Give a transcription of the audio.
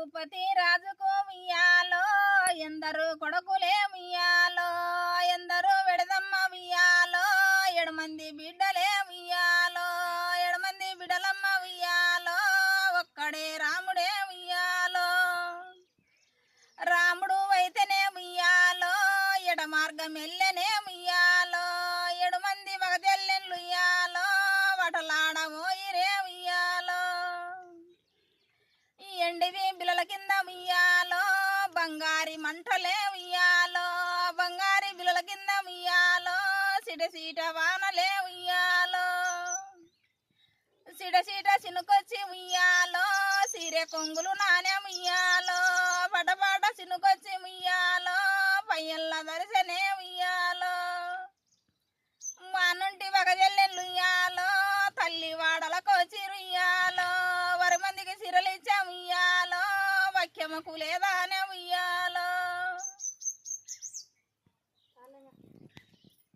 రఘుపతి రాజుకు వియ్యాలో ఎందరు కొడుకులే వియ్యాలో ఎందరు విడదమ్మ వియ్యాలో 7 మంది బిడ్డలే వియ్యాలో 7 మంది బిడ్డలమ్మ వియ్యాలో ఒక్కడే రాముడే వియ్యాలో రాముడు అయితేనే వియ్యాలో ఎడ మార్గం ఎల్లెనే వియ్యాలో 7 మంది మగదెల్లెన్లు ఇయ్యాలో వటలాడబోయిరే వియ్యాలో ఈ ఎండిది బిలల కింద వియ్యాలో బంగారి మంటలే వియ్యాలో బంగారి బిలల కింద వియ్యాలో సిట వానలే వియ్యాలో సిట సినుకొచ్చి వియ్యాలో సీరె కొంగులు నాణ్యం వియ్యాలో పటపాట సినుకొచ్చి వియ్యాలో పయ్యల్ల దర్శనే వియ్యాలో మానుంటి వగజల్లెన్లు ఇయ్యాలో తల్లి వాడలకొచ్చి రుయ్యాలో 10 మందికి సిరలిచ్చా వియ్యాలో వాక్యమకు లేదానే వియ్యాలో